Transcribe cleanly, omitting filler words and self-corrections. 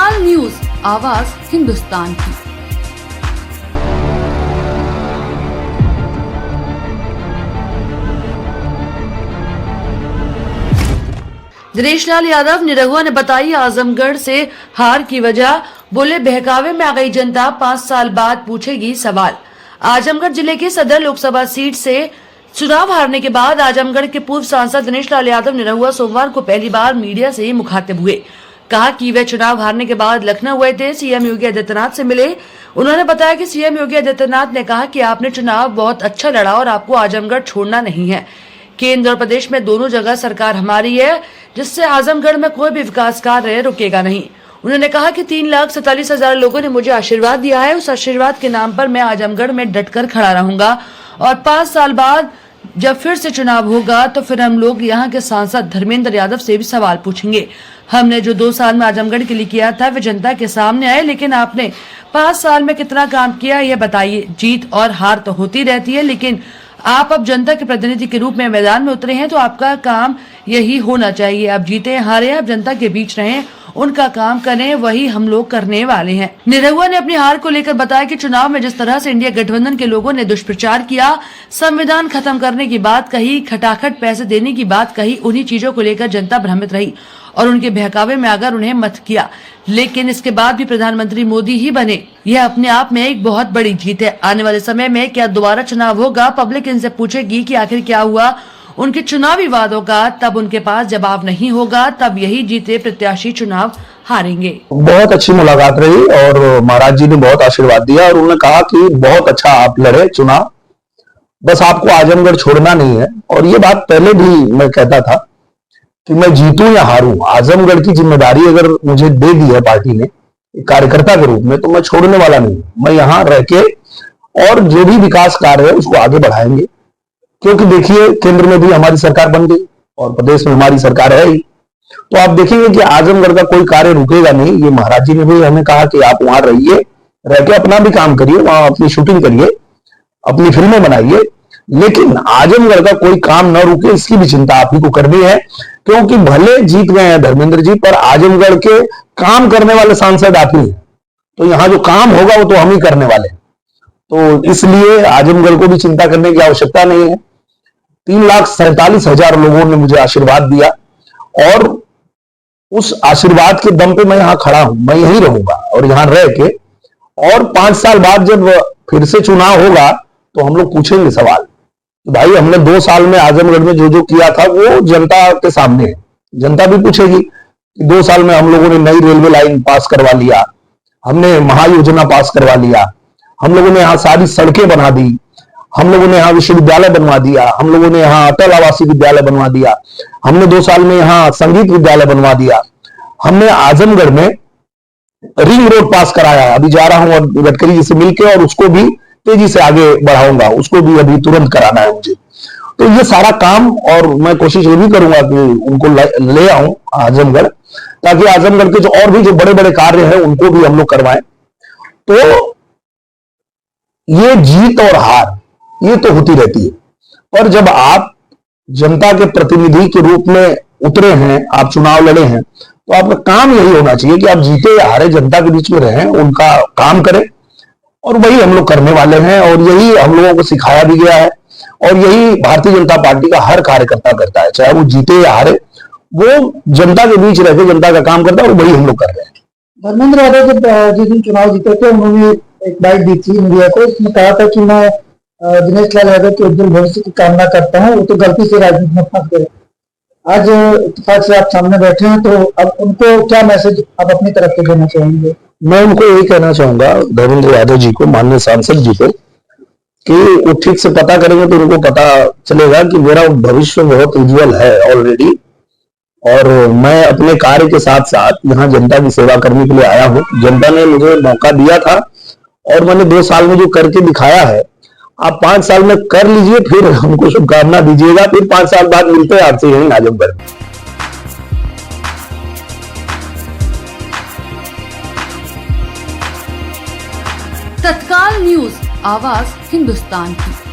तत्काल न्यूज, आवाज हिंदुस्तान की। दिनेश लाल यादव निरहुआ ने बताई आजमगढ़ से हार की वजह, बोले बहकावे में आ गई जनता, 5 साल बाद पूछेगी सवाल। आजमगढ़ जिले के सदर लोकसभा सीट से चुनाव हारने के बाद आजमगढ़ के पूर्व सांसद दिनेश लाल यादव निरहुआ सोमवार को पहली बार मीडिया से मुखातिब हुए। कहा कि वे चुनाव हारने के बाद लखनऊ गए थे, सीएम योगी आदित्यनाथ से मिले। उन्होंने बताया कि सीएम योगी आदित्यनाथ ने कहा कि आपने चुनाव बहुत अच्छा लड़ा और आपको आजमगढ़ छोड़ना नहीं है। केंद्र और प्रदेश में दोनों जगह सरकार हमारी है, जिससे आजमगढ़ में कोई भी विकास कार्य रुकेगा नहीं। उन्होंने कहा कि 3,47,000 लोगों ने मुझे आशीर्वाद दिया है, उस आशीर्वाद के नाम पर मैं आजमगढ़ में डटकर खड़ा रहूंगा और 5 साल बाद जब फिर से चुनाव होगा तो फिर हम लोग यहाँ के सांसद धर्मेंद्र यादव से भी सवाल पूछेंगे। हमने जो 2 साल में आजमगढ़ के लिए किया था वे जनता के सामने आए, लेकिन आपने 5 साल में कितना काम किया यह बताइए। जीत और हार तो होती रहती है, लेकिन आप अब जनता के प्रतिनिधि के रूप में मैदान में उतरे हैं तो आपका काम यही होना चाहिए। आप जीते हारे, आप जनता के बीच रहें, उनका काम करें, वही हम लोग करने वाले हैं। निरहुआ ने अपनी हार को लेकर बताया कि चुनाव में जिस तरह से इंडिया गठबंधन के लोगों ने दुष्प्रचार किया, संविधान खत्म करने की बात कही, खटाखट पैसे देने की बात कही, उन्हीं चीजों को लेकर जनता भ्रमित रही और उनके बहकावे में आकर उन्हें मत किया। लेकिन इसके बाद भी प्रधानमंत्री मोदी ही बने, यह अपने आप में एक बहुत बड़ी जीत है। आने वाले समय में क्या दोबारा चुनाव होगा, पब्लिक इनसे पूछेगी कि आखिर क्या हुआ उनके चुनावी वादों का, तब उनके पास जवाब नहीं होगा, तब यही जीते प्रत्याशी चुनाव हारेंगे। बहुत अच्छी मुलाकात रही और महाराज जी ने बहुत आशीर्वाद दिया और उन्होंने कहा कि बहुत अच्छा आप लड़े चुनाव, बस आपको आजमगढ़ छोड़ना नहीं है। और ये बात पहले भी मैं कहता था कि मैं जीतूं या हारूं, आजमगढ़ की जिम्मेदारी अगर मुझे दे दी है पार्टी ने कार्यकर्ता के रूप में तो मैं छोड़ने वाला नहीं। मैं यहाँ रह के और जो भी विकास कार्य है उसको आगे बढ़ाएंगे, क्योंकि देखिए केंद्र में भी हमारी सरकार बन गई और प्रदेश में हमारी सरकार है ही, तो आप देखेंगे कि आजमगढ़ का कोई कार्य रुकेगा नहीं। ये महाराज जी ने भी हमें कहा कि आप वहां रहिए, रह के अपना भी काम करिए, वहां अपनी शूटिंग करिए, अपनी फिल्में बनाइए, लेकिन आजमगढ़ का कोई काम न रुके इसकी भी चिंता आप ही को करनी है, क्योंकि भले जीत गए हैं धर्मेंद्र जी, पर आजमगढ़ के काम करने वाले सांसद आप ही हैं। तो यहाँ जो काम होगा वो तो हम ही करने वाले हैं, तो इसलिए आजमगढ़ को भी चिंता करने की आवश्यकता नहीं है। 3,47,000 लोगों ने मुझे आशीर्वाद दिया और उस आशीर्वाद के दम पे मैं यहाँ खड़ा हूं, मैं यहीं रहूंगा और यहाँ रह के और 5 साल बाद जब फिर से चुनाव होगा तो हम लोग पूछेंगे सवाल कि भाई हमने 2 साल में आजमगढ़ में जो जो किया था वो जनता के सामने है। जनता भी पूछेगी कि 2 साल में हम लोगों ने नई रेलवे लाइन पास करवा लिया, हमने महायोजना पास करवा लिया, हम लोगों ने यहाँ सारी सड़कें बना दी, हम लोगों ने यहाँ विश्वविद्यालय बनवा दिया, हम लोगों ने यहाँ अटल आवासीय विद्यालय बनवा दिया, हमने 2 साल में यहाँ संगीत विद्यालय बनवा दिया, हमने आजमगढ़ में रिंग रोड पास कराया है। अभी जा रहा हूं और गडकरी जी से मिलकर और उसको भी तेजी से आगे बढ़ाऊंगा, उसको भी अभी तुरंत कराना है मुझे। तो ये सारा काम और मैं कोशिश ये भी करूंगा कि उनको ले आऊं आजमगढ़, ताकि आजमगढ़ के जो और भी जो बड़े बड़े कार्य हैं उनको भी हम लोग करवाएं। तो ये जीत और हार ये तो होती रहती है, पर जब आप जनता के प्रतिनिधि के रूप में उतरे हैं, आप चुनाव लड़े हैं, तो आपका काम यही होना चाहिए कि आप जीते या हारे जनता के बीच में रहें, उनका काम करें, और वही हम लोग करने वाले हैं और यही हम लोगों को सिखाया भी गया है और यही भारतीय जनता पार्टी का हर कार्यकर्ता करता है, चाहे वो जीते या हारे, वो जनता के बीच रहकर जनता का काम करता है और वही हम लोग कर रहे हैं। धर्मेंद्र यादव जब जिस दिन चुनाव जीते थे उन्होंने एक बाइट दी थी मीडिया को, उसमें कहा था कि मैं दिनेश लाल यादव के उज्जवल भविष्य की कामना करता हूँ, वो तो गलती से राजनीति में फंस गए। आज इत्तेफाक से आप सामने बैठे हैं, तो अब उनको क्या मैसेज आप अपनी तरफ से देना चाहेंगे? मैं उनको यही कहना चाहूंगा धर्मेंद्र यादव जी को, माननीय सांसद जी को, कि वो ठीक से पता करेंगे तो उनको पता चलेगा कि मेरा भविष्य बहुत उज्जवल है ऑलरेडी, और मैं अपने कार्य के साथ साथ यहाँ जनता की सेवा करने के लिए आया हूँ। जनता ने मुझे मौका दिया था और मैंने 2 साल में जो करके दिखाया है, आप 5 साल में कर लीजिए, फिर हमको शुभकामना दीजिएगा, फिर 5 साल बाद मिलते हैं आपसे यहीं आजमगढ़। तत्काल न्यूज, आवाज हिंदुस्तान की।